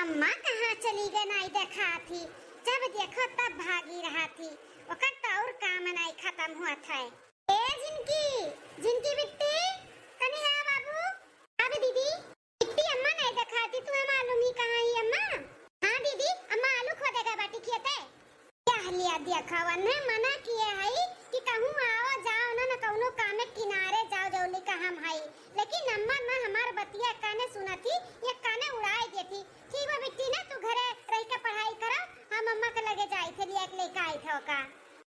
अम्मा कहाँ चली गई नहीं देखा थी। जब देखो तब भागी रहा थी। ओकर तो और काम नहीं खत्म हुआ था। ए जिनकी जिनकी बिट्टी कनी है बाबू। अब दीदी बिट्टी अम्मा नहीं देखा थी। तुम्हें मालूम ही कहाँ ही अम्मा। हाँ दीदी अम्मा आलू खोदेगा बाटी खेते। क्या लिया दिया खावा ने मना किए है कि कहूँ आओ जाओ ना न कौनो काम में किनारे जाओ जौली का हम है। लेकिन अम्मा ना हमार बतिया काने सुना थी ये काने उड़ाई देती। ठीक है बिट्टी ना तू घरे रह के पढ़ाई करो। हम अम्मा के लगे जाई थे लिया के लेके आई थे का।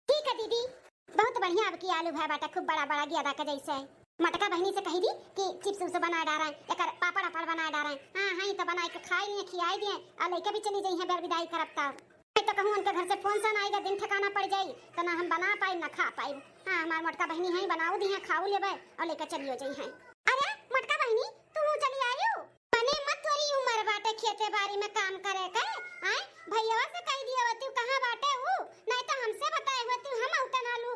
ठीक है दीदी बहुत बढ़िया। अब की आलू भाई बाटा खूब बड़ा बड़ा ज्यादा का जैसे मटका बहनी से कही दी कि चिप्स उप्स बना डाला एकर पापड़ पापड़ बना डाला। हां हां तो बना के खाई नहीं खियाई दिए आ लेके भी चली जाई है बेर विदाई करब तब तो कहूं उनके घर से फोन सन आएगा दिन ठिकाना पड़ जाई तो ना हम बना पाई ना खा पाई। हां हमार मटका बहनी है बनाऊ दी है खाऊ लेबे और लेके चलियो जाई है। अरे मटका बहनी तू चली आयो बने मत तोरी उम्र बाटे खेते बाड़ी में काम करे के। हां भैया से कह दिया तू कहां बाटे हूं नहीं तो हमसे बताए हो तू हम उतन आलू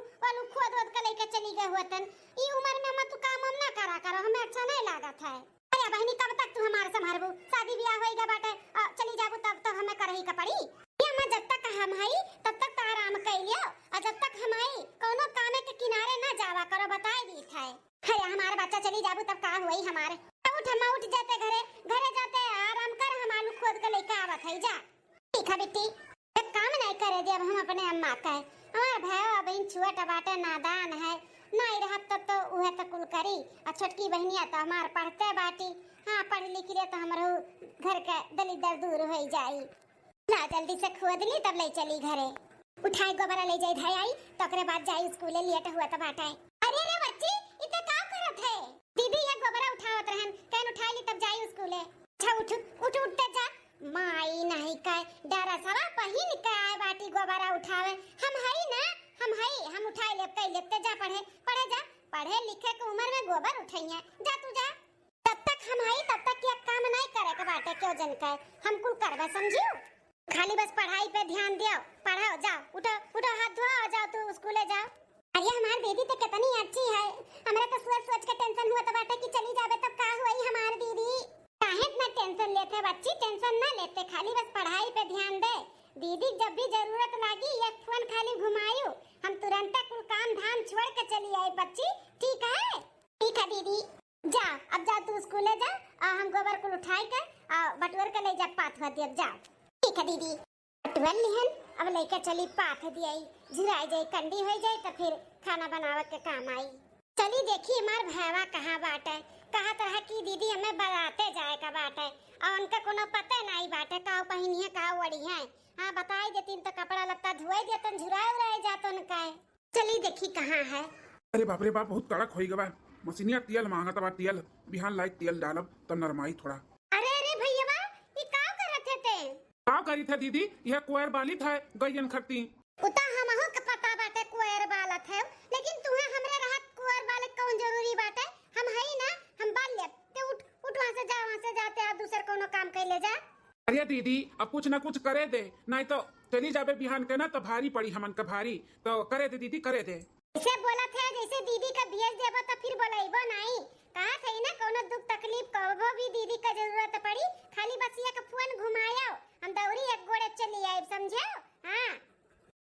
खोद वोद के लेके चली गए होतन। ई उम्र में मत तू काम हम ना करा करो हमें अच्छा नहीं लागत है। अरे बहनी कब तक तू हमारे संभालबू शादी ब्याह होएगा बाटे चली जाबू तब तो हमें करही का पड़ी। जब तक हम हई तब तक तो आराम कइलियो और जब तक हम हई कोनो कामे के किनारे ना जावा करो बताई दी था। अरे हमारे बच्चा चली जाबू तब का होई हमारे उठ जाते घरे जाते आराम कर हम आलू खोद के लेके आवत है जा। ठीक है बेटी एक काम नहीं करे दे अब हम अपने अम्मा का हमार भाई बहन छुआ टबाटे नादान है नहीं रहत तब तो उहे तो कुल करी और छोटकी बहनिया तो हमार पढ़ते बाटी। हां पढ़ लिख ले तो हमरो घर के दलिदर दूर हो जाई। ना जल्दी से खोद ली तब ले चली घरे उठाई गोबरा ले जाई धाई आई तो ओकरे बाद जाई स्कूले लेट हुआ तब हटाई। अरे रे बच्ची इते का करत है दीदी ये गोबरा उठावत रहन कैन उठाई ली तब जाई स्कूले। अच्छा उठ उठते जा माई नहीं काय डरा सवा पहिन के आए बाटी गोबरा उठावे हम हई ना हम उठाई लेते जा पढ़े जा पढ़े लिखे के उम्र में गोबर उठाइए जा तू जा। तब तक हम हई तब तक ये काम नहीं करे के बाटे क्यों जन का हम कुल करबे समझियो। खाली बस पढ़ाई पे ध्यान दियो पढ़ाओ जाओ उठो हाथ धोओ जाओ तू स्कूले जाओ। अरे हमारी दीदी तो कितनी अच्छी है हमरा तो सोच के टेंशन हुआ तो बाटे कि चली जावे तब का हुई हमारी दीदी। काहे इतना टेंशन लेते बच्ची टेंशन ना लेते खाली बस पढ़ाई पे ध्यान दे। दीदी जब भी जरूरत लगी एक फोन खाली घुमायो हम तुरंत कुल काम धाम छोड़ के चली आई बच्ची। ठीक है दीदी जा अब जा तू स्कूले जा और हम गोबर कुल उठाई के बटवर के ले जा पाथ दिया जा। ठीक है दीदी बटवर लिहन अब लेके चली पाथ दियाई झुराई जाई कंडी हो जाए तो फिर खाना बनावे के काम आई। चली देखी हमार भैया कहाँ बाटे कहा तरह की दीदी हमें बताते जाए का बाटे और उनका कोनो पता नहीं बाटे का पहिनी है का वड़ी है। हाँ बताई देती तो कपड़ा लगता धोई देतन झुराए रह जातन का। चली देखी कहाँ है। अरे बाप रे बाप बहुत कड़क होई गवा मशीनिया तेल मांगा तबा तेल बिहान लाइक तेल डालब तब नरमाई थोड़ा। अरे भैया ये का करत थे का करी थे दीदी यह कोयर बाली था गयन खरती उता हमहु के पता बाटे कोयर बाला थे लेकिन तुहे हमरे रहत कोयर बाले कौन जरूरी बाटे हम हई ना हम बाल ले ते उठ वहां से जाते आ दूसर कोनो काम कर ले जा। अरे दीदी अब कुछ ना कुछ करे दे नहीं तो चली जाबे बिहान के ना तो भारी पड़ी हमन का भारी तो करे दे दीदी करे दे। इसे बोला थे जैसे दीदी का भेज देबो तो फिर बोलाइबो नहीं कहा थे ना कोनो दुख तकलीफ कबो भी दीदी का जरूरत पड़ी खाली बस ये का फोन घुमायो हम दौरी एक गोड़े चली आए समझो। हां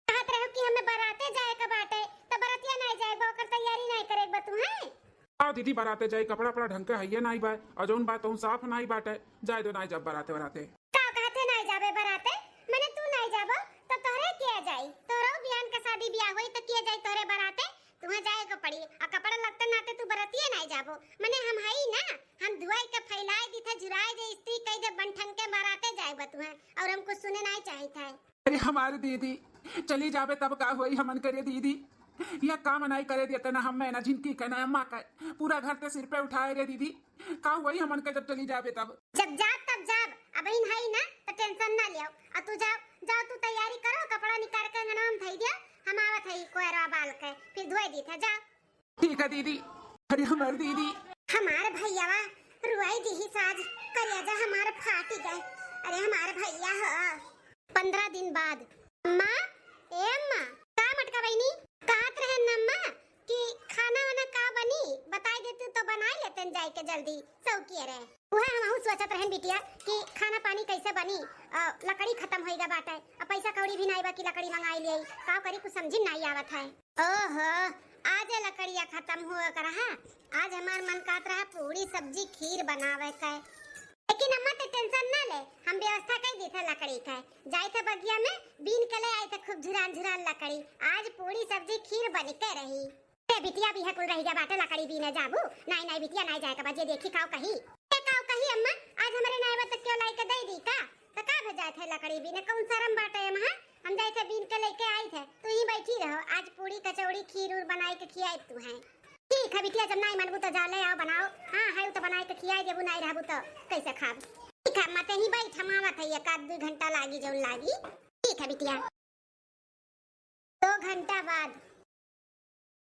कहत रहो कि हमें बाराते जाए का बाटे तो बरातिया नहीं जाएबो ओकर तैयारी नहीं करेबो तू है। हां दीदी बाराते जाए कपड़ा पड़ा ढंग के हइये नहीं बा और जोन बात हूं साफ नहीं बाटे जाए दो नहीं जब बाराते का कहते नहीं जाबे बाराते माने तू नहीं जाबो तो तोरे किया जाई तोरो बियान का शादी ब्याह होई तो किया जाई तोरे बाराते तुम्हें जाएगा पड़ी और कपड़ा लगते नाते तू बरातिए नहीं जाबो माने हम हई ना हम धुआई के फैलाए दी थे झुराए दे स्त्री कह दे बनठन के बाराते जाएगा तुम्हें और हम कुछ सुने नहीं चाहिए था। अरे हमारी दीदी चली जाबे तब का होई हमन करे दीदी यह काम नहीं करे देते ना हम मैं ना जिनकी कहना अम्मा का पूरा घर ते सिर पे उठाए रे दीदी का हुई हमन के जब चली जाबे तब जब अब इन हई ना तो टेंशन ना लियो और तू जाओ तू तैयारी करो कपड़ा निकाल के नाम थई दिया हम आवत हई कोयरा बाल के फिर धोई दी था जा। ठीक है दीदी। अरे हमारी दीदी हमारे भैया रुआई दी ही साज करिया जा हमारे फाटी गए। अरे हमारे भैया हो 15 दिन बाद अम्मा ए अम्मा का मटका बहनी कहत रहे न अम्मा कि खाना वाना का बनी बताई देती तो बना लेते जाए के जल्दी सौ किए रहे। वह हम सोचत रहन बिटिया कि खाना पानी कैसे बनी, लकड़ी खत्म होइगा बाटे, अब पैसा कौड़ी भी नहीं बा कि लकड़ी मंगाई ले, का करी कुछ समझ नहीं आवत है। ओहो, आज लकड़िया खत्म हुआ करहा, आज हमार मन कात रहा पूरी सब्जी खीर बनावे का, लेकिन अम्मा ते टेंशन ना ले, हम व्यवस्था कर दी था लकड़ी का, जाए थे बगिया में बीन के ले आए थे खूब झुरान झुरान लकड़ी, आज पूरी सब्जी खीर बन के रही। बिटिया भी है कुल रही जा बाटे लकड़ी बीने जाबू, नहीं नहीं बिटिया नहीं जाए का बजे देखी काऊ कही अम्मा, आज हमारे नायबा तक क्यों लाई के दे दी का, तो का भेजाए थे लकड़ी बीने, कौन शर्म बाटे अम्मा, हम जाए थे बीन के लेके आई थे, तू ही बैठी रहो, आज पूरी कचौड़ी खीर उर बनाई के खियाई तू है। ठीक है बिटिया, जब नहीं मनबू तो जा ले आओ बनाओ, हां है तो बनाई के खियाई देबू, नहीं रहबू तो कैसे खाब। ठीक है अम्मा, ते ही बैठ, हम आवत है, एक आध 2 घंटा लागी जौन लागी। ठीक है बिटिया। 2 घंटा बाद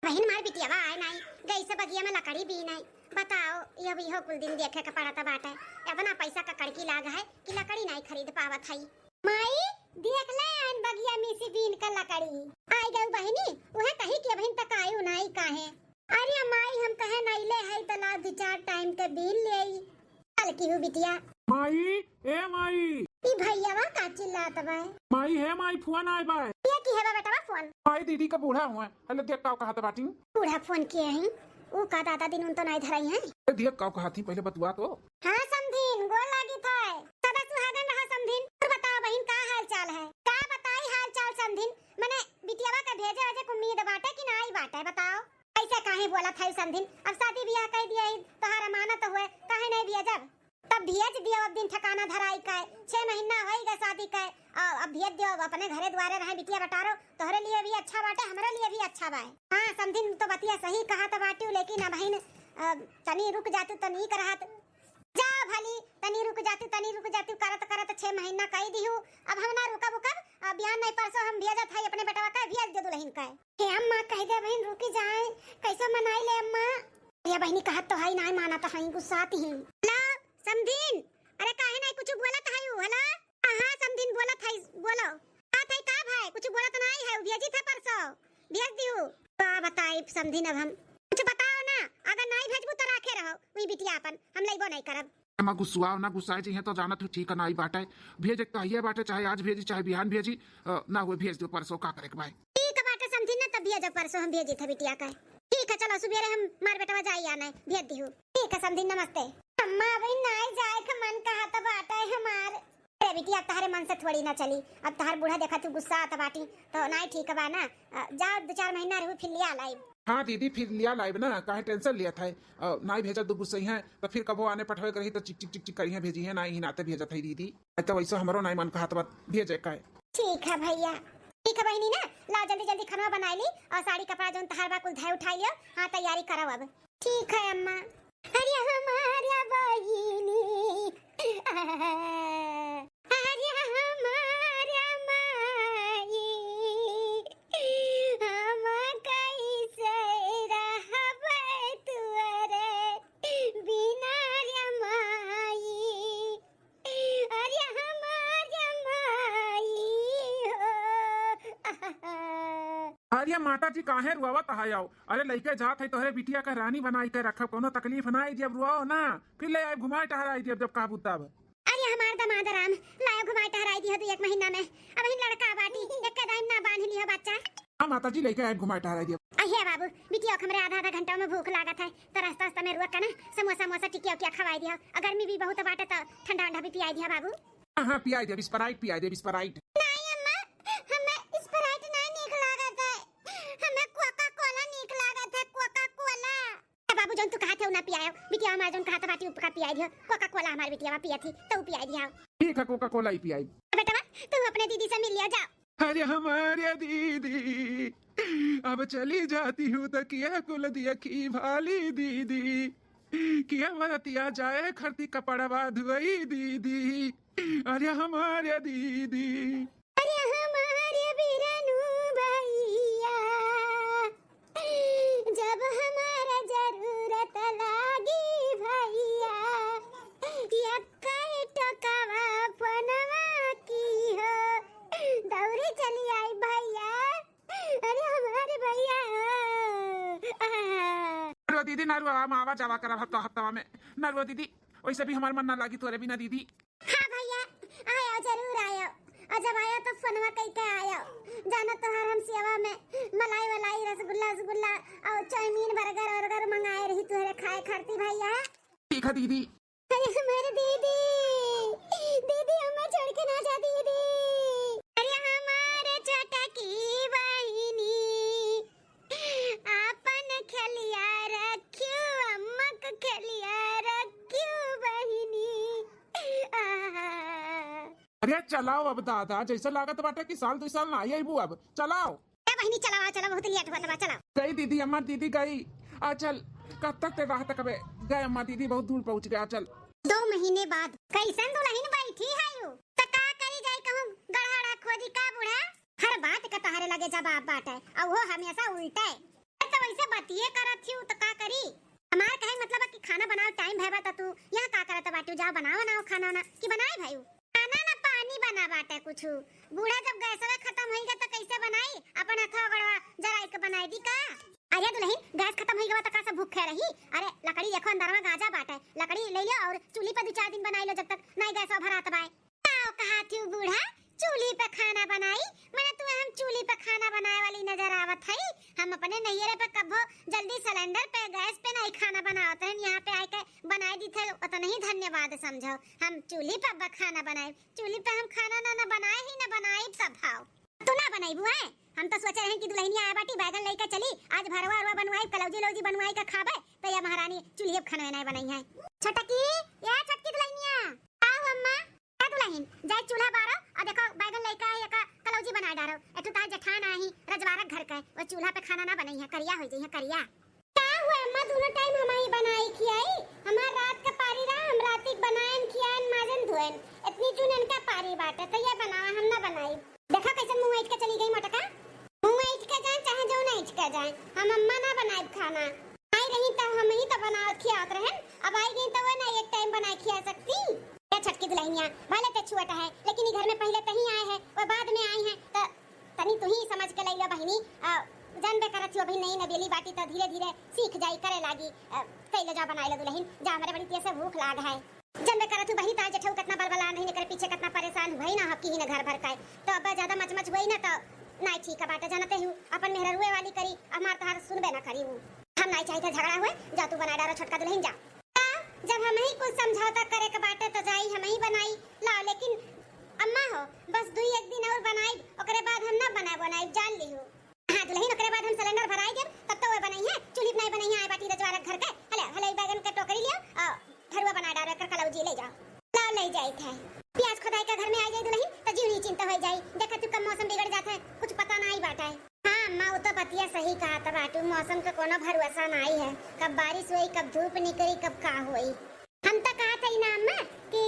बहन मार बिटिया बा आए नहीं गई से बगिया में लकड़ी भी नहीं, बताओ ये भी हो कुल दिन देखे का पड़ता बाटे, इतना पैसा का कड़की लाग है कि लकड़ी नहीं खरीद पावत है। माई देख ले आन बगिया में से बीन का लकड़ी आई गई बहनी, वह कही के बहन तक आयु नहीं काहे, अरे माई हम कहे नहीं ले है तो ला 2-4 टाइम के बीन ले आई, चल की हूं बिटिया। माई ए माई, ई भैया वा का चिल्लात बा, माई है माई फोन आए बा, ये की है बा बेटा फोन, माई दीदी का बूढ़ा हुआ हेलो देख काऊ कहत बाटी, बूढ़ा फोन किए हैं वो का दादा दिन उन तो नहीं धराई है, देख काऊ कहत थी पहले बतवा तो। हां समधीन गोल लागी था, सदा सुहागन रहा समधीन, और बताओ बहन का हाल चाल है, का बताई हाल चाल समधीन, मने बिटियावा का भेजे वजे को उम्मीद बाटे कि नहीं बाटे, बताओ ऐसा काहे बोला था समधीन, अब शादी ब्याह कह दिया तोहार अमानत हुए, काहे नहीं भेजब, तब भेज दियो, अब दिन ठिकाना धराई का 6 महीना होइगा शादी का, अब भेज दियो, अपने घरे द्वारे रहे बिटिया बटारो, तोहरे लिए भी अच्छा बाटे हमारे लिए भी अच्छा बा। हां समधिन तो बतिया सही कहा तो बाटी, लेकिन अब बहन तनी रुक जातू तो नहीं करत, जा भली तनी रुक जातू करत करत 6 महीना कह दिहु, अब हम ना रुकब बिहान नहीं परसों हम भेजत है अपने बेटवा का, भेज दे दुल्हन का। हे अम्मा कह दे बहन रुक जाए, कैसे मनाई ले अम्मा, ये बहनी कहत तो है नहीं माना तो है गुस्साती ही। समधीन अरे काहे नहीं कुछ बोलत है हला, हां समधीन बोलत है, बोलो बात है का भाई, कुछ बोलत नहीं है, भेजी था परसों भेज दियो, का बताई समधीन, अब हम कुछ बताओ ना, अगर नहीं भेजबू तो रखे रहो वही बिटिया अपन, हम लेबो नहीं करब। अम्मा गुस्साओ ना, गुस्साए चाहिए तो जाना तो ठीक है नहीं बाटे, भेज कहिए बाटे, चाहे आज भेजी चाहे बिहान भेजी, ना हुए भेज दो परसों, का करे के भाई। ठीक है बाटे समधीन ना, तब भेजो परसों हम भेजी था बिटिया का, ठीक है चलो सुबेरे हम मार बेटवा जाई आना भेज दियो। ठीक है समधीन नमस्ते। अम्मा अभी नहीं जाए का मन कहा तो बाटा है हमार, अरे बिटिया तारे मन से थोड़ी ना चली, अब तार बूढ़ा देखा तू गुस्सा आता बाटी तो नहीं ठीक बा ना, जाओ 2-4 महीना रहू फिर लिया लाई। हाँ दीदी फिर लिया लाइव ना, काहे टेंशन लिया था, नहीं भेजा तो गुस्से है तो फिर कबो आने पठवे करी तो चिक चिक चिक चिक करी भेजी है, ना ही नाते भेजा था दीदी, तो वैसे हमारो नहीं मन कहा तो भेजे का। ठीक है भैया, ठीक है बहनी ना, ला जल्दी जल्दी खाना बना ली और साड़ी कपड़ा जो तहार बा कुल धाय उठाई लियो, हाँ तैयारी करो अब। ठीक है अम्मा। अरे हमारा बहिनी, अरे हमारा माई, हम कैसे रहबे तुअरे बिना रे माई, अरे हमारा माई हो। अरे माता जी काहे रुआवत है आओ, अरे लइके जात है तोहरे बिटिया का रानी बनाई के रखब, कोनो तकलीफ ना आई जब रुआओ ना, फिर ले आए घुमाए टहराई दियब जब कहबू तब। अरे हमार दमाद राम लायो घुमाए टहराई दियो तू 1 महीना में, अब इन लड़का बाटी एक दाइम ना बांध लियो बच्चा। हां माता जी लेके आए घुमाए टहराई दियब। अहे बाबू बिटिया हमरे आधा घंटा में भूख लागत है, तो रास्ता में रुक के ना समोसा समोसा टिकिया क्या खवाई दियो, अगर गर्मी भी बहुत बाटे तो ठंडा ठंडा भी पियाई दियो बाबू। हां पियाई दे, स्प्राइट पियाई दे, स्प्राइट। नहीं अम्मा हमें स्प्राइट नहीं नीक लागत है, हमें कोका कोला नीक लागत है, कोका कोला। बाबू जन तू कहत है ना पियायो, बिटिया हमार जन कहत बाटी उपका पियाई दियो, कोका कोला हमार बिटिया पिया थी तो पियाई दिया। ठीक है कोका कोला ही पियाई। बेटा तू अपने दीदी से मिल लिया जाओ। अरे हमारे दीदी अब चली जाती हूँ तो किया कुल दिया की भाली दीदी, किया बरतिया जाए खरती कपड़वा धुई दीदी, अरे हमारे दीदी, अरे हमारे बिरनू भैया, जब हमारा जरूरत लागी भैया, यक्का टकवा पनवा की हो, दौड़ी चली आई भैया, अरे हमारे भैया। नरवा दीदी नरवा हम आवा जावा करब हफ्ता हफ्ता में, नरवा दीदी वैसे भी हमार मन ना लागी तोरे बिना दीदी। हाँ भैया आयो जरूर आयो, और जब आयो तो फोनवा कई के आयो। जाना तोहार हम सेवा में मलाई वलाई रसगुल्ला रसगुल्ला और चाउमीन बर्गर वर्गर मंगाए रही तुहरे खाए खाती भैया। ठीक है दीदी। अरे मेरी दीदी, दीदी हमें छोड़ के ना जा दीदी। अरे हमारे छोटा की बहिनी आपन खेलिया रखियो, अम्मा को खेलिया रखियो बहिनी। अरे चलाओ अब दादा, जैसे लागत बाटे कि साल 2 साल ना आई बू। अब चलाओ बहिनी, चलाओ चलो, बहुत लेट हुआ तबा चलाओ। गई दीदी, अम्मा दीदी गई। आ चल, कब तक ते राह तक गए अम्मा दीदी, बहुत दूर पहुंच गया। चल 2 महीने बाद कैसन दुल्हन बैठी है यू, त का करी जाई कहूं गड़हड़ा खोजी का बूढ़ा। हर बात का तहारे लगे जवाब बाटे और वो हमेशा उल्टा है। तो वैसे बातिए करत थी तो का करी। हमार कहे मतलब है कि खाना बनाओ टाइम है बा, तू यहाँ का करत बाटू, जाओ बनाओ खाना ना कि बनाए भाई खाना ना पानी बना बाटे कुछ। बूढ़ा जब गैसवा खत्म होई गया तो कैसे बनाई, अपन हथवा गड़वा जरा एक बनाई दी का। अरे दुल्हन गैस खत्म होई गया तो का सब भूखे रही। अरे लकड़ी देखो अंदर में गाजा बाटे, लकड़ी ले लियो और चूल्ही पे 2-4 दिन बनाई लो जब तक नहीं गैस भरात बाय। आओ कहा थी बूढ़ा चूल्ही पे खाना बनाई, मैंने तुम्हें हम चूल्ही पे खाना बनाए वाली नजर आवत है। हम अपने नैहरे पे कभो जल्दी सिलेंडर पे गैस पे नहीं खाना बनावत हैं, यहाँ पे आके बनाए दी थे तो नहीं धन्यवाद समझो। हम चूल्ही पे खाना बनाए, चूल्ही पे हम खाना ना बनाए ही ना बनाए सब भाव तो ना बनाई बुआ। हम तो सोच रहे हैं कि दुल्हनिया आया बाटी बैगन लेके चली, आज भरवा अरवा बनवाई कलौजी लौजी बनवाई का खाबे तो ये महारानी चूल्ही पे खाना नहीं बनाई है। छोटा की या छोटकी दुल्हनिया आओ अम्मा। ए दुल्हन जाए चूल्हा बारो और देखो बैगन लेके आई का कलौजी बना डारो। एठो ता जठान आही रजवाड़ा घर का वो चूल्हा पे खाना ना बनई है, करिया हो जई है करिया। का हुआ अम्मा दोनों टाइम हमारी बनाई खियाई, हमार रात का पारी रहा, हम रात ही बनाएन खियान माजन धोएन, इतनी चुनन का पारी बाटे तो ये बनावा हम ना बनाई। देखो कैसे मुंह ऐठ के चली गई मोटका, मुंह ऐठ के जाए चाहे जो ना ऐठ के जाए, हम अम्मा ना बनाए खाना। आई रही तो हम ही तो बना खियात रहन, अब आई गई तो वो ना एक टाइम बना खिया सकती। ये छटकी दुल्हनिया भले ते छुआटा है लेकिन घर में पहले तही आए हैं और बाद में आई हैं तो तनी तू ही समझ के लइलो बहिनी। जानबे करत छी अभी नई नबेली बाटी तो धीरे धीरे सीख जाई करे लागी। कैले जा बनाई लो दुल्हन जा, हमारे बड़ी तेज से भूख लाग है। जानबे करत बहिनी ता जेठौ कितना बलबला नहीं करे पीछे कितना परेशान हुई ना हकी ही ना घर भर का तो अब ज्यादा मच हुई ना तो नहीं ठीक है बाटे। जानते हूं अपन मेहरुए वाली करी हमार तहार सुनबे ना करी हूं, हम नहीं चाहिए झगड़ा हुए। जा तू बना डारो छोटका दुल्हन जा, जब हम ही कुछ समझौता करे के बाटे तो जाई हम ही बनाई ला। लेकिन अम्मा हो बस 2-1 दिन और बनाई ओकरे बाद हम ना बनाई जान ली हूं। हां दुल्हन ओकरे बाद हम सिलेंडर भराई देब तब तो वो बनाई है, चूल्ही नहीं बनाई है। आई बाटी रजवाड़ा घर के हले बैगन के टोकरी लियो और भरुआ बना डारो कर कलौजी ले जाओ ला ले जाई थे। प्याज खुदाई का घर में आ जाई दुल्हन तो जीवनी चिंता हो जाई। देखा तू कब मौसम बिगड़ जाता है कुछ पता नहीं बाटा है। हां अम्मा वो तो बतिया सही कहा था बाटू, मौसम का कोनो भरोसा नहीं है, कब बारिश हुई कब धूप निकली कब का हुई। हम तो कहा था ना अम्मा कि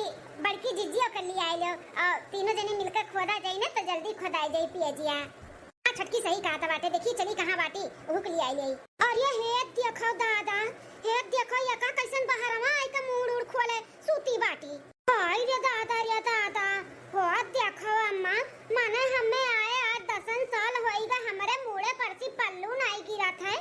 बड़की जिज्जियों कर लिए आई लो और तीनों जने मिलकर खोदा जाई ना तो जल्दी खोदाई जाई पियजिया। हां छटकी सही कहा था बाटे, देखी चली कहां बाटी भूख लिए आई ले। और ये हेत देखो दादा, हेत देखो ये का कैसन बहरवा आई का मुंह उड़ खोले सूती बाटी। हाय रे दादा हो देखो अम्मा माने हमें आए आज 10 साल होईगा हमारे मुड़े पर से पल्लू नहीं गिरा था।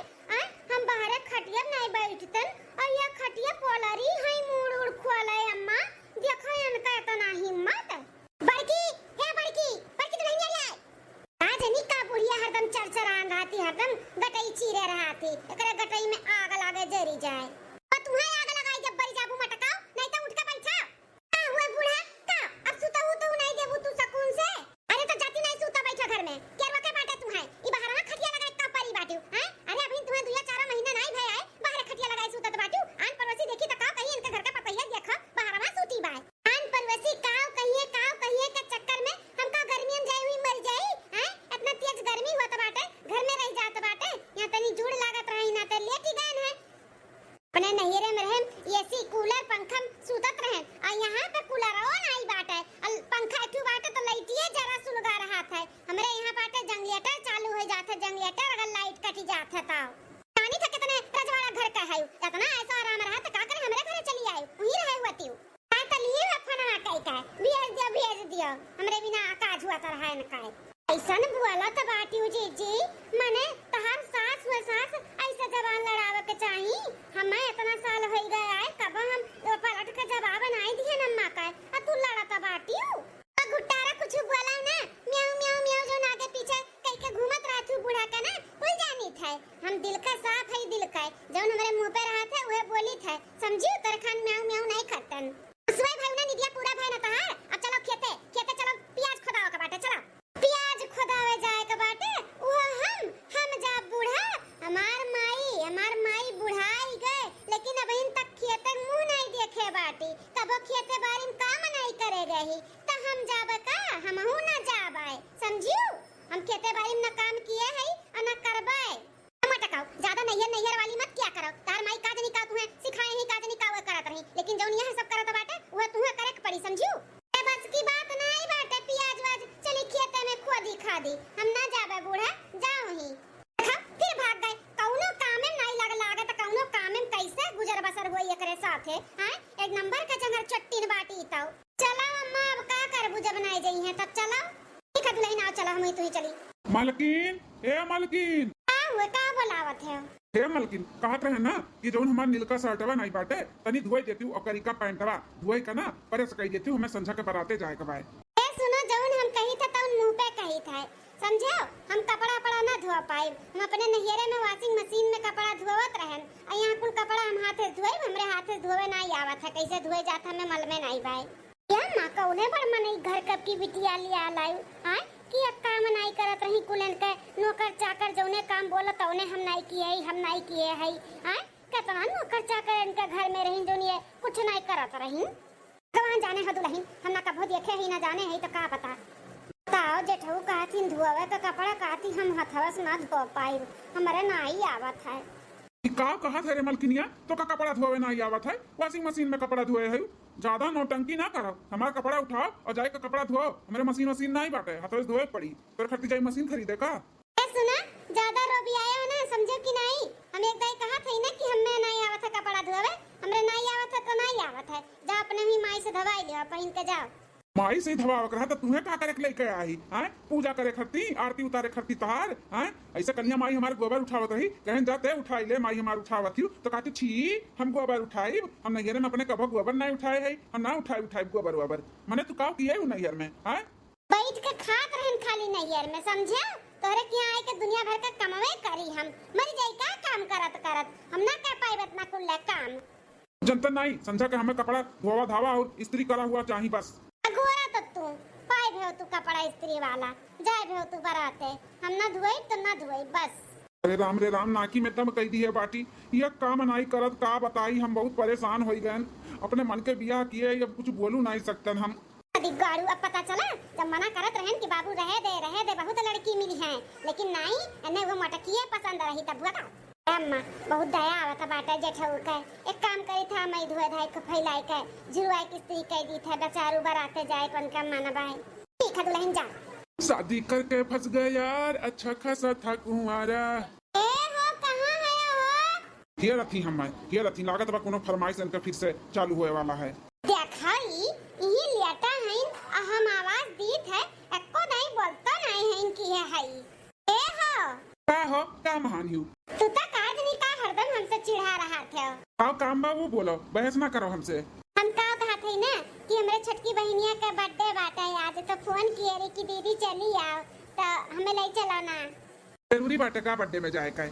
हम बाहर खटिया नहीं बैठतन और ये खटिया पोलरी है मुड़ उड़ खोले। अम्मा देखो इनका इतना हिम्मत। बड़की दुल्हनिया रे आज नहीं का बुढ़िया हरदम चरचरान रहती, हरदम गटई चीरे रहती, एकरे गटई में आग लागे जरी जाए। और तुम्हें आग लगाई जब बरी जाबू मटकाओ नहीं तो उठ के बैठा। का हुआ बूढ़ा का अब सुता हूं तो नहीं देबू तू सकून से। अरे तो जाती नहीं सुता बैठा घर में केरवा के बाटे तू है ई बाहरवा खटिया लगाई का परी बाटू हैं। अरे अभी तुम्हें 2-4 महीना नहीं भय आए बाहर खटिया लगाई सुतत बाटू। आन पड़ोसी देखी तो का कहीं इनके घर का पतैया देखो बाहरवा सूती बाय। आन पड़ोसी काव कहिए के चक्कर में हम का गर्मी में जाई हुई मर जाई हैं। इतना तेज गर्मी होत बाटे घर में रह जात बाटे, यहां तनी जुड़ लागत रही ना तो लेटी गए हैं अपने नहिरे में रहे एसी कूलर पंखा सुतत रहे और यहाँ पे कूलर ओ नहीं बाटे पंखा एठू बाटे तो लाइटिए जरा सुलगा रहा था। हमरे यहाँ बाटे जनरेटर चालू हो जात है, जनरेटर अगर लाइट कटी जात है तो पानी था कितने रजवाड़ा घर का है इतना ऐसा आराम रहा तो का करे हमरे घरे चली आई वही रहे हुआती का तो लिए फोन कई का भेज दियो हमरे बिना काज हुआ तो रहा न का ऐसन बुआला तो बाटी जी माने तहार सास हुए सास ऐसे जबान लड़ावे के चाही। हमें इतना साल हो गया है कब हम पलट के जवाब नहीं दिए नम्मा का आ तू लड़ता बाटी हूं आ गुट्टारा कुछ बोला ना म्याऊ म्याऊ म्याऊ जो ना के पीछे कह के घूमत रहा तू बूढ़ा का ना कुल जानी था। हम दिल का साफ है दिल का जो हमारे मुंह पे रहा था वह बोली था समझी उत्तराखंड म्याऊ म्याऊ नहीं खतन उसवे भाई ना निदिया पूरा भाई ना था। अब चलो खेते खेते चलो प्याज खुदाओ के बाटे चलो प्याज खुदावे जाए के बाटे वो हम जा बूढ़ा हमार माई बुढ़ाई गए लेकिन अब इन तक खेते मुंह नहीं देखे बाटी तब खेते बारी में काम नहीं करे रही त हम जाबे का हमहू ना जाबे समझियो। हम खेते बारी में ना काम किए है और ना करबे मत काओ ज्यादा नैयर वाली मत क्या करो तार माई काज नहीं का तुम्हें सिखाए ही काज नहीं का वो करत रही लेकिन जौन यहां सब करत बाटे वो तुम्हें करे के पड़ी समझियो। ए बस की बात नहीं बाटे प्याज वाज चली खेते में खोदी खादी हम ना जाबे बूढ़ा जाओ ही फिर भाग गए कौनो काम में नहीं लागे त कौनो काम में कैसे गुजर बसर होई एकरे साथे हां एक नंबर का जंगल चट्टीन बाटी तो चलो अम्मा अब का करबू जब नहीं जई है तब चलो ठीक है नहीं ना चलो हम तू ही चली मालकिन ए मालकिन वो का बोलावत है हे मालकिन कहत रहे ना कि जोन हमार नीलका शर्टवा नहीं बाटे तनी धोई देती हूं और करिका पैंटवा धोई का ना प्रेस कर देती हूं हमें संझा के बराते जाए के बाय। ए सुनो जौन हम कही था तौन मुंह पे कही था समझो। हम कपड़ा पड़ा ना धो पाए हम अपने नहियरे में वॉशिंग मशीन में कपड़ा धोवत रहन और यहाँ कुल कपड़ा हम हाथे धोए हमरे हाथे धोवे नहीं आवत है कैसे धोए जात हमें मल में नहीं भाई या मां कौने बड़ मने घर कब की बिटिया लिया लाई हां कि अब काम नहीं करत रही कुलन के नौकर चाकर जौने काम बोलत औने हम नहीं किए है हां कितना नौकर चाकर इनके घर में रही दुनिया कुछ नहीं करत रही कहां जाने है दुल्हन हम ना कभो देखे ही ना जाने है तो का पता बताओ जेठऊ कहती धोवे तो कपड़ा कहती हम हथवा से ना धो पाई हमारे ना ही आवत है का कहा थे रे मलकिनिया तो का कपड़ा धोवे नहीं आवत है वॉशिंग मशीन में कपड़ा धोए है ज्यादा नौटंकी ना करो हमारा कपड़ा उठाओ और जाए का कपड़ा धो हमारे मशीन नहीं बाटे हाथों से धोए पड़ी तो खर्ची जाए मशीन खरीदे का सुना ज्यादा रोबी आया ना समझो कि नहीं हम एक दाई कहा थे ना कि हमें नहीं आवत है कपड़ा धोवे हमरे नहीं आवत है तो नहीं आवत है जा अपने ही माई से धवाई ले पहन के जाओ माई से धवा रहा था तुम्हें का करे लेके आई हैं पूजा करे खरती आरती उतारे खरती तार हैं ऐसा कन्या माई हमारे गोबर उठावत रही कहन जाते उठाई ले माई हमार उठावत थी तो कहती छी हम गोबर उठाई हम नैहर में अपने कभो गोबर नहीं उठाए है हम ना उठाई गोबर मैंने तू का किए नैहर में हैं बैठ के खात रहन खाली नैहर में समझा तोरे के आए के दुनिया भर का कमावे करी हम मर जाई का काम करत हम ना कर पाए इतना कुल काम जनता नहीं समझा के हमें कपड़ा धोवा धावा और इस्त्री करा हुआ चाहिए बस घोरा तो तू पाए भेव तू कपड़ा इस्त्री वाला जाए भेव तू बराते हम ना धुआई तो ना धुआई बस अरे राम नाकी में दम कही दी है बाटी ये काम नहीं करत का बताई हम बहुत परेशान हो गए अपने मन के बियाह किए अब कुछ बोलू नहीं सकते हम गाड़ू अब पता चला जब मना करत रहन कि बाबू रहे दे बहुत लड़की मिली है लेकिन नहीं एने वो मटकिए पसंद रही तब बता अम्मा बहुत दया आवत बाटे जेठऊ के एक काम करी था मैं धोए धाई के फैलाई के जुरुआई की स्त्री कह दी था बेचारू बराते जाए पन का मनबाई ठीक है दुल्हन जा शादी करके फंस गए यार अच्छा खासा था कुंवारा ए हो कहां है हो ये रथी लागत बा कोनो फरमाइश इनका फिर से चालू होए वाला है देखाई यही लेटा है हम आवाज दीत है एको नहीं बोलता नहीं है इनकी है ए हो का महान हूँ तू तो काज नहीं का हरदम हमसे चिढ़ा रहा थे आओ काम बा वो बोलो बहस ना करो हमसे हम का कहा थे ना कि हमारे छोटकी बहनिया का बर्थडे बाटा है आज तो फोन किए रे कि दीदी चली आओ तो हमें ले चलो ना जरूरी बाटे का बर्थडे में जाए का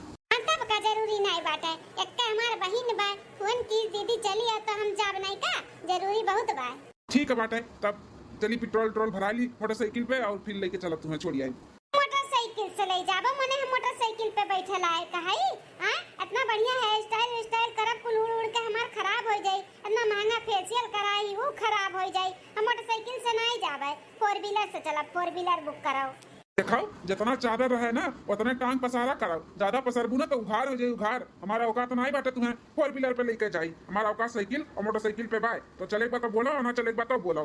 तब का जरूरी नहीं बाटे एक का हमार बहन बा फोन की दीदी चली आओ तो हम जाब नहीं का जरूरी बहुत बा ठीक है बाटे तब चली पेट्रोल भरा ली मोटरसाइकिल पे और फिर लेके चलो तुम्हें छोड़ी आई मोटरसाइकिल से ले जाबो मने हम मोटरसाइकिल पे बैठे लाए कहाई हां इतना बढ़िया हेयर स्टाइल करब कुल उड़ के हमार खराब हो जाई इतना महंगा फेशियल कराई वो खराब हो जाई हम मोटरसाइकिल से नहीं जाबे 4 व्हीलर से चलब 4 व्हीलर बुक कराओ देखो जितना चादर रहे ना उतने टांग पसारा करो ज्यादा पसरबू ना तो उघार हो जाए उघार हमारा औकात नहीं बाटे तुम्हें 4 व्हीलर पे लेके जाई हमारा औकात साइकिल और मोटरसाइकिल पे बाय तो चलेगा तो बोलो ना चलेगा तो बोलो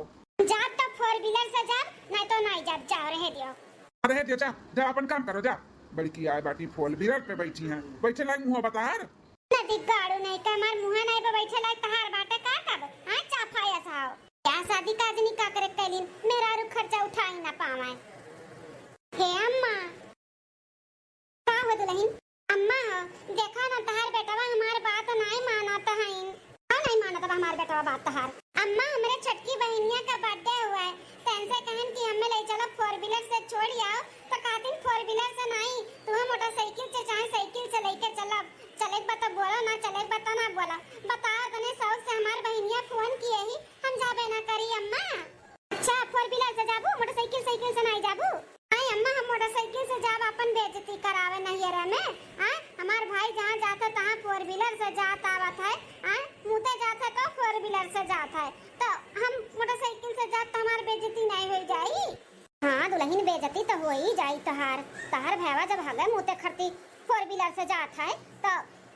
जा तो 4 व्हीलर से जा नहीं तो नहीं जा जाओ रहे दियो जा अपन काम करो जा बड़ी की आए बाटी 4 व्हीलर पे बैठी हैं बैठे लायक मुंह बता यार नदी गाड़ू नहीं का मार मुंह नहीं पे बैठे लायक तहार बाटे का तब हां चाफाया साओ क्या शादी काज नहीं का करे कैलिन मेरा रु खर्चा उठाई ना पावे हे अम्मा का हो दुल्हन अम्मा बा हमार बेटा बात तहार। अम्मा हमरे छोटकी बहनिया का बर्थडे हुआ है, तैनसे कहन कि हमें ले चलो 4 व्हीलर से छोड़ आओ, तो कहतिन 4 व्हीलर से नहीं तू मोटरसाइकिल से चाहे साइकिल से लेके चलब। चले बता बोला ना, चले बता ना बोला, बताओ तने शौक से हमार बहनिया फोन किए ही हम जाबे ना करी अम्मा। अच्छा 4 व्हीलर से जाबू, मोटरसाइकिल साइकिल से नहीं जाबू? नहीं अम्मा हम मोटरसाइकिल से जाब अपन बेइज्जती करावे नहीं रे में। हां हमार भाई जहां जाता तहां 4 व्हीलर से जात आवत है, हां मुते जाता तो 4 व्हीलर से जात है, तो हम मोटरसाइकिल से जात तो हमार बेइज्जती नहीं हो जाई? हां दुल्हन बेइज्जती तो हो ही जाई तहार। तहार भैया जब हगे मुते खरती 4 व्हीलर से जात है तो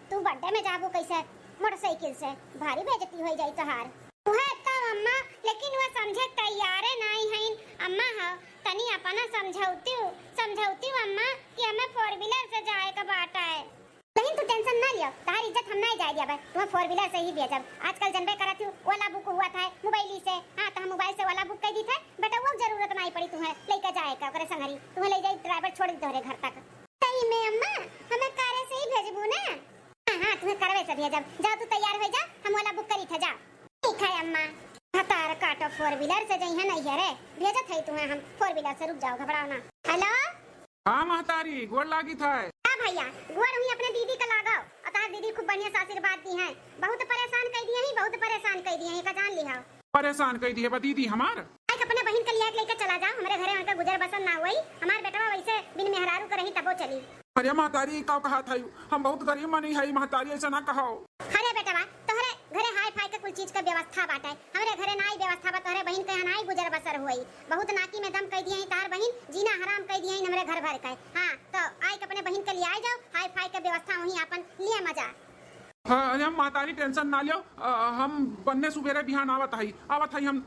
तू बर्थडे में जाबू कैसे मोटरसाइकिल से? भारी बेइज्जती हो जाई तहार। वह तो अम्मा लेकिन वो समझे तैयार नहीं है अम्मा। हाँ तनी अपना समझौती अम्मा कि हमें 4 व्हीलर से जाए का बात है। लेकिन तू टेंशन ना लियो, तारी इज्जत हम नहीं जाए दिया भाई, तुम्हें 4 व्हीलर से ही भेजब। आजकल जनबे करत हूं ओला बुक हुआ था मोबाइल से। हां तो हम मोबाइल से ओला बुक कर दी था बेटा, वो जरूरत नहीं पड़ी तुम्हें लेके जाए का करे संगरी, तुम्हें ले जाई ड्राइवर छोड़ दी तोरे घर तक। सही में अम्मा हमें कारे से ही भेजबू ना? हां तुम्हें करवे से भेजब, जा तू तैयार हो जा, हम ओला बुक करी था जा। ठीक है अम्मा। हतार काटो 4 व्हीलर से जइहे नहीं है रे, भेजत है तुम्हें हम 4 व्हीलर से, रुक जाओ घबराओ ना। हेलो हाँ महतारी गोड़ लागी था। हां भैया गोड़ हुई अपने दीदी का लगाओ, अतार दीदी खूब बढ़िया से आशीर्वाद दी है, बहुत परेशान कर दिए हैं, बहुत परेशान कर दिए हैं का जान लिहा। परेशान कर दिए बा दीदी हमार? आई अपने बहन के लिए लेके चला जा, हमरे घरे उनका गुजर बसर ना होई, हमार बेटा वैसे बिन मेहरारू कर रही तबो चली। अरे महतारी का कहा था हम बहुत गरीब मनी है महतारी, ऐसा ना कहो। अरे बेटा तोहरे घरे हाई फाई के कुल चीज के व्यवस्था बाटे, हमरे घरे नाई व्यवस्था बा, तोहरे बहन के नाई गुजर बसर होई, बहुत नाकी में दम कह दिए हैं तार बहन, जीना हराम कह दिए हैं हमरे घर भर के। हां तो आई अपने बहन के लिए आ जाओ, हाई फाई के व्यवस्था वही अपन लिए मजा। हाँ अरे हम महतारी टेंशन ना लियो, हम बनने सुबेरे बिहान आवत है हम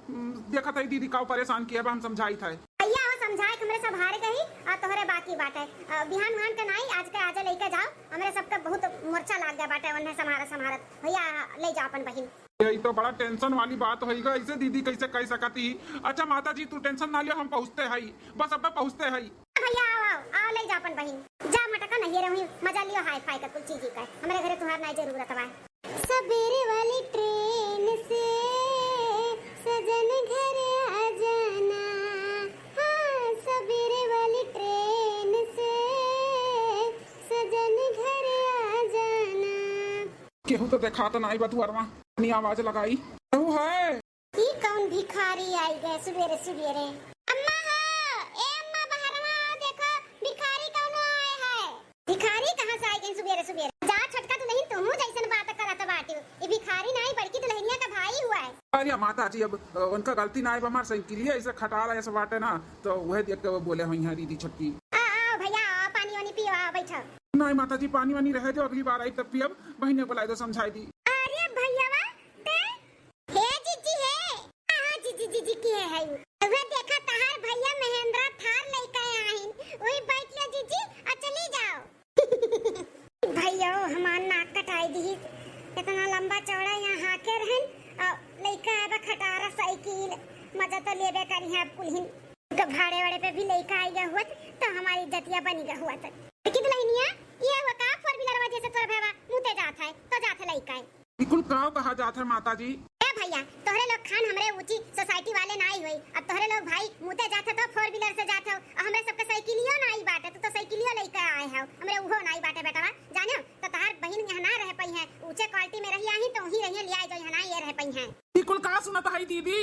देखत है दीदी का परेशान किया हम समझाई था। भैया वो समझाए हमरे सब हार गई और तोहरे बाकी बाटे, बिहान बिहान के नहीं आज के आजे लेके जाओ, हमरे सबके बहुत मोर्चा लाग गया बाटे उन्हें समारत भैया ले जाओ अपन बहन। ये तो बड़ा टेंशन वाली बात होगा, ऐसे दीदी कैसे कह सकती। अच्छा माता जी तू टेंशन ना लियो, हम पहुँचते है, बस अब पहुँचते है। भैया आओ ले जाओ अपन बहन, जा मटका नहीं रही मजा लियो हाई फाई का कुल चीज का, हमारे घरे तुम्हार नहीं जरूरत है। सवेरे वाली ट्रेन से सजन घर आ जाना, हाँ सवेरे वाली ट्रेन से सजन घर आ जाना। केहू तो देखा तो नहीं बतुअरवा, अपनी आवाज लगाई केहू है? ये कौन भिखारी आई गए सवेरे सवेरे? अम्मा हाँ, ए अम्मा बाहरवा देखो भिखारी कौन आए है? भिखारी कहाँ से आई गए सवेरे सवेरे? जा छटका तू नहीं, तुम जैसन बात करत बाटी, ये भिखारी नहीं बल्कि दुल्हनिया का भाई हुआ है। अरे माता जी अब उनका गलती ना है, हमार साइकिल ऐसे खटा रहा ऐसे बाटे ना, तो वह देख के वो बोले हुई है दीदी छुटकी। आओ भैया पानी वानी पियो, आओ बैठो। नहीं माता जी पानी वानी रह दो, अगली बार आई तब पियब, बहने बुलाई दो समझाई दी। अरे भैया हे जीजी है, हां जीजी की है वे देखा तहार भैया महेंद्र थार लेके आइन, ओई बैठ ले जीजी आ चली जाओ। भैया हमार नाक कटाई दी, इतना लंबा चौड़ा यहाँ हाके रहन लेके आबा खटारा साइकिल, मजा तो लेबे करी है कुलहिन भाड़े वाड़े पे भी लेके आई गए हुआ तो हमारी इज्जतिया बनी गए हुआ तक। लेकिन दुल्हनिया ये हुआ का 4 व्हीलर वजह से तोरा भैया मुते जात है तो जात है लेके आए। बिल्कुल गाँव कहा जाता है माता जी। ए भैया तोहरे लोग खान हमरे ऊंची सोसाइटी वाले ना आई हुई, अब तोहरे लोग भाई मुते जाते तो 4 व्हीलर से जाते हो, और हमरे सबके साइकिलियो ना आई बाटे तो साइकिलियो लेके आए हो, हमरे उहो ना आई बाटे बेटा जानो तो तहार बहन यहाँ ना रह पई है, ऊंचे क्वालिटी में रही आई तो वही रही ले आई जो यहाँ ना ये रह पई है। बिल्कुल कहा सुनता है दीदी?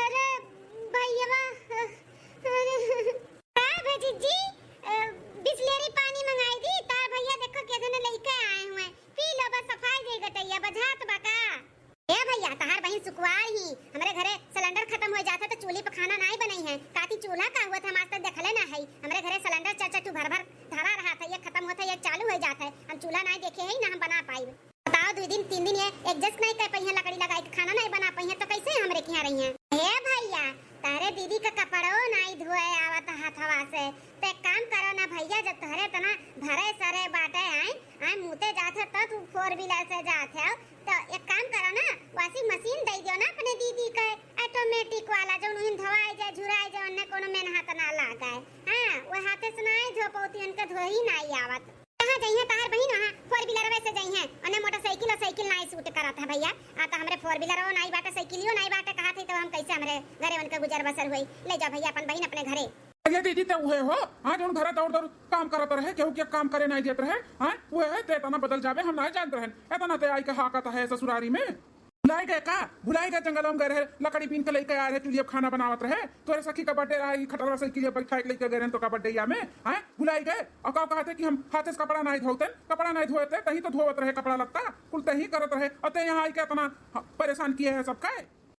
अरे भैया जीजी बिस्लेरी पानी मंगाई दी तार भैया देखो केदने लेके आए हुए, पी लो बस सफाई दे गटैया बजात बका। ए भैया तहार बहन सुकुवार ही, हमरे घरे सिलेंडर खत्म हो जाता तो चूल्हे पे खाना नहीं बनाई है, काती चूल्हा का हुआ था आज तक देखले ना है, हमरे घरे सिलेंडर चचा भर धरा रहा था, ये खत्म होता ये चालू हो जाता है, हम चूल्हा नहीं देखे है ना हम बना पाई। बताओ 2 दिन 3 दिन ये एडजस्ट नहीं कर पई है, लकड़ी लगाई के खाना नहीं बना पई है तो कैसे हमरे के यहाँ रही हैं? हे भैया तारे दीदी का कपड़ो नहीं धोए आवत हाथवा से, तो एक काम करो ना भैया जब तोहरे तना भरे सरे बाटे आए मुते जाते तो तू 4 व्हीलर से जाते हो, तो एक काम करो ना वॉशिंग मशीन दे दियो ना अपने दीदी के ऑटोमेटिक वाला जो उन धोआई जाए झुराई जाए उन्हें कोनो में हाथ ना लगाए। हां वो हाथे से नहीं धो पौती उनके धो ही नहीं आवत। कहां जइए तार बहिन वहां फोर व्हीलर वैसे जाई हैं और मोटरसाइकिल और साइकिल नहीं सूट करत है भैया। आता हमरे फोर व्हीलर और नहीं बाटे साइकिलियो नहीं बाटे कहा थी तो हम कैसे हमरे घरे उनके गुजर बसर हुई। ले जा भैया अपन बहन अपने घरे। ये दीदी तो हुए हो हाँ जो घर दौड़ दौड़ काम करत रहे केहू के काम करे नहीं देत रहे हाँ वो है ते तना बदल जावे हम नहीं जानते रहे एतना ते आई के हाकत है ससुरारी में भुलाई गए का भुलाई गए जंगलों में गए रहे लकड़ी बीन के लेके आए रहे चूल्हे खाना बनावत रहे तोरे सखी का बर्थडे रहा खटरा साइकिल पर खाए लेके गए तो का बर्थडे या में हाँ भुलाई गए और का कहते कि हम हाथे से कपड़ा नहीं धोते कपड़ा नहीं धोते तही तो धोवत रहे कपड़ा लगता कुल तही करत रहे और ते यहाँ आई के इतना परेशान किए है सबका।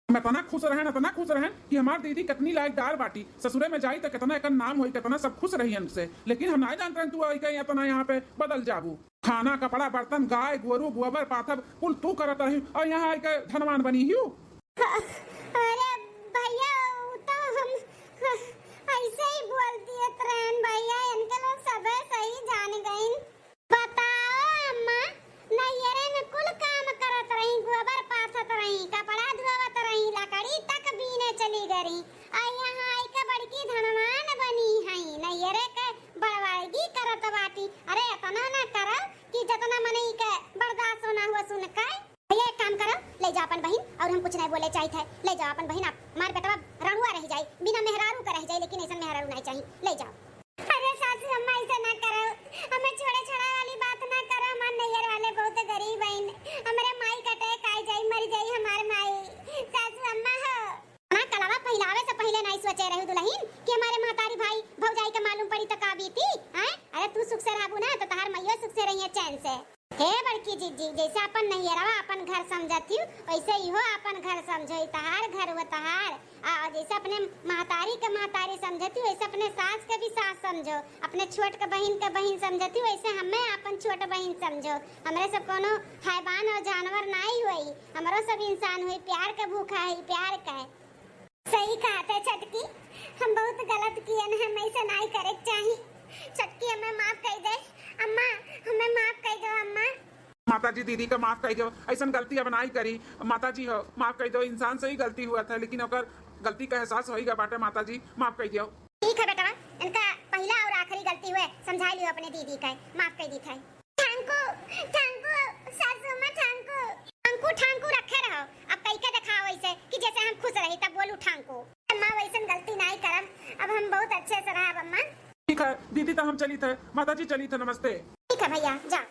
मैं तना खुश रहन कि हमार दीदी कितनी लायकदार बाटी ससुरे में जाई तो कितना एक नाम होई कितना सब खुश रही हमसे लेकिन हम नहीं जानते तू आई के इतना यहाँ पे बदल जाबू खाना कपड़ा बर्तन गाय गोरू गोबर पाथर कुल तू करत रही और यहाँ आई के धनवान बनी हूँ। अरे भैया तो हम ऐसे ही बोलती है ट्रेन भैया इनके लोग सब सही जान गई। बताओ अम्मा नैयरे में कुल काम करत रही गोबर पाथत रही कपड़ा धोवत रही लकड़ी तक बीने चली गई और यहाँ आई के बड़की धनवान बनी है नैयरे के बड़वाड़गी करत बाटी। अरे इतना ना करो कि जितना मने के बर्दाश्त होना हुआ सुन के। भैया एक काम करो ले जाओ अपन बहन और हम कुछ नहीं बोले चाहिए थे ले जाओ अपन बहन आप मार बेटवा रणुआ रह जाए बिना मेहरारू का रह जाए लेकिन ऐसा मेहरारू नहीं चाहिए ले जाओ। अरे सासू अम्मा ऐसा ना करो हमें छोड़े छड़ा वाली बात ना करो हमारे नैयर वाले बहुत गरीब हैं हमारे माई कटे काई जाई मर जाई हमारे माई सासू अम्मा हो ना कलावा पहलावे से पहले नहीं सोचे रहे दुल्हन कि हमारे महतारी भाई भौजाई के मालूम पड़ी तो का बीती हैं। अरे तू सुख से रहबू ना तो तहार मैयो सुख से रहिए चैन से। हे बड़की जीजी जैसे अपन नैयरवा अपन घर समझती वैसे ही हो अपन घर समझो तहार घर वो तहार जैसे अपने महतारी के महतारी समझती वैसे अपने सास के भी सास समझो अपने छोट के बहन समझती वैसे हमें अपन छोट बहन समझो। हमरे सब कोनो हैवान और जानवर नहीं हुई हमरो सब इंसान हुई प्यार के भूखा है प्यार का है। सही कहा था छटकी हम बहुत गलत किए न हम ऐसा नहीं करे चाहिए। छटकी हमें माफ कर दे अम्मा हमें माफ कर दो अम्मा। माता जी दीदी का माफ कर दो ऐसा गलती अब नहीं करी माता जी हो माफ कर दो इंसान से ही गलती हुआ था लेकिन अगर गलती का एहसास होगा बाटे माता जी माफ कर दो। ठीक है बेटा इनका पहला और आखिरी गलती हुए समझा लियो अपने दीदी का माफ कर दी था। ठांकू सासू अम्मा ठांकू रखे रहो अब कई के दिखाओ ऐसे कि जैसे हम खुश रही तब बोलू ठांकू अम्मा वैसे गलती नहीं करम अब हम बहुत अच्छे से रहा अम्मा। ठीक है दीदी तो हम चली थे माता जी चली थे नमस्ते। ठीक है भैया जा।